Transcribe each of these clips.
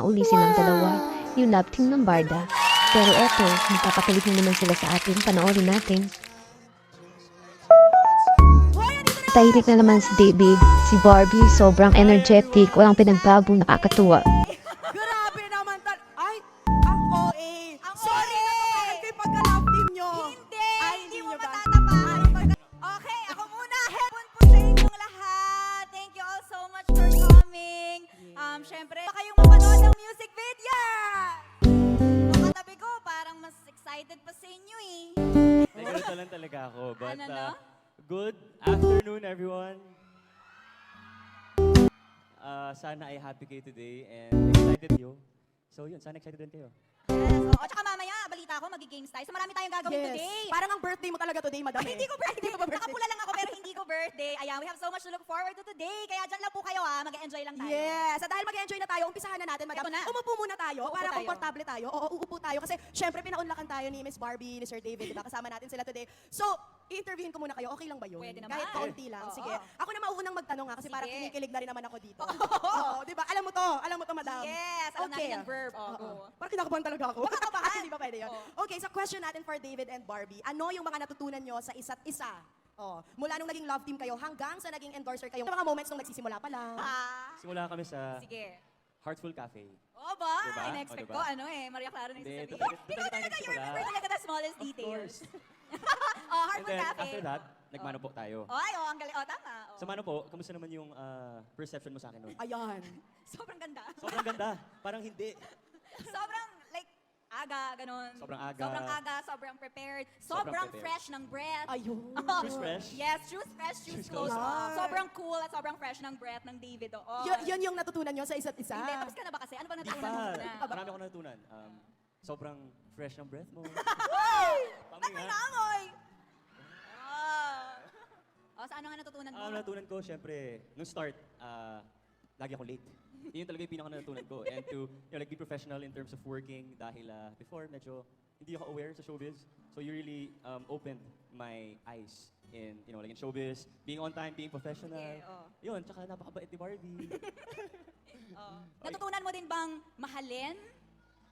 Ulisin ng dalawa, yung love team ng Barda. Pero eto, magpapakulit na naman sila sa atin, panoorin natin. Tahimik na naman si David, si Barbie, sobrang energetic, walang pinagbago, nakakatuwa. Grabe naman Ay, ang OA. Sorry na tumagal ko yung pagka-love team nyo. Hindi nyo mo ba? matatapakan. Okay, ako muna. Hepon po sa inyong lahat. Thank you all so much for coming. Syempre, kayong mapanood ng music video. Yung katabi ko, parang mas excited pa sa inyo eh. Ganito lang talaga ako. But Ano? good afternoon, everyone. Sana ay happy kayo today and excited kayo. So yun, sana excited din kayo. Yes. O, tsaka mamaya, balita ko, magi-games tayo. So marami tayong gagawin today. Parang ang birthday mo talaga today, madam. Hindi ko birthday. Nakapula lang ako pero hindi ko birthday. Ayan, we have so much to look forward to today. Kaya dyan lang po kayo mag-enjoy lang tayo. Yes. At dahil mag-enjoy na tayo, umpisahan na natin, madam. Ito na. Umupo muna tayo Uupo para tayo. komportable tayo. Oo, uupo tayo. Kasi syempre, pinaunlakan tayo ni Miss Barbie, ni Sir David, diba? Kasama natin sila today. So, i-interviewin ko muna kayo. Okay lang ba yun? Pwede naman. Kahit kaunti lang. Oo. Sige. Ako na mauunang magtanong nga kasi Sige. parang kinikilig na rin naman ako dito. Oo, diba? Alam mo to. Alam mo to, madam. Yes, alam natin yung verb. Oo. Go. Parang kinakabahan talaga ako. Baka kabahan. Hindi ba pwede yun? Oo. Okay, so question natin for David and Barbie. Ano yung mga natutunan nyo sa isa't isa? Oh, mula nung naging love team kayo hanggang sa naging endorser kayo. Mga moments nung nagsisimula pa lang. Simula kami sa Sige. Heartful Cafe. Oo ba? Diba? In-expect O, ko, diba? Maria Clara na Hindi, yung doon sasabihin. tayo Ikaw talaga, you nagsimula. remember talaga the smallest Of details. course. Oh, And Heartful then Cafe. after that, nagmano po tayo. Ay, ang galing. Tama. Sa Mano po, kamusta naman yung perception mo sa akin noon? Ayan. Sobrang ganda. Sobrang ganda. Parang hindi. Sobrang, like, aga, ganun. Sobrang aga. Sobrang aga, sobrang prepared. Sobrang Sobrang prepared. fresh ng breath. Ayun. Shoes fresh? Yes, shoes fresh, shoes Shoes close. close. Sobrang cool at sobrang fresh ng breath ng David. Oo. Yun yung natutunan nyo sa isa't isa. Hindi, tapos ka na ba kasi? Ano ba Di natutunan pa. mo na? Marami ako natutunan. Sobrang fresh ng breath mo. Ba't Pami may nga. nangoy? Oh, sa ano nga natutunan mo? Ang natutunan ko, syempre, nung start, lagi ako late. Yun talaga yung pinaka natutunan ko. And to like, be professional in terms of working dahil before, medyo hindi ako aware sa showbiz. So you really opened my eyes in, like in showbiz, being on time, being professional. Sige, oo. Yun, tsaka napakabait ni Barbie. Natutunan mo din bang mahalin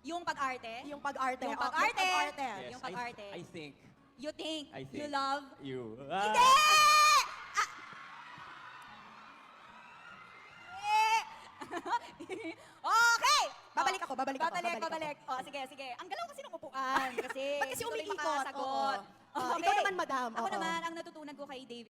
yung pag-arte? Yung pag-arte. Yung Oh, pag-arte. Yes, Yung pag-arte. I think You think, I you think. love? you. Hindi! Okay! Babalik ako, babalik ako, babalik ako. Babalik. Oh, sige, sige. Ang galaw kasi ng upuan. Kasi, Ba't kasi hindi tuloy umiikot? makasagot. Oo. Ikaw naman, madam. Ako Oo. naman, ang natutunan ko kay David,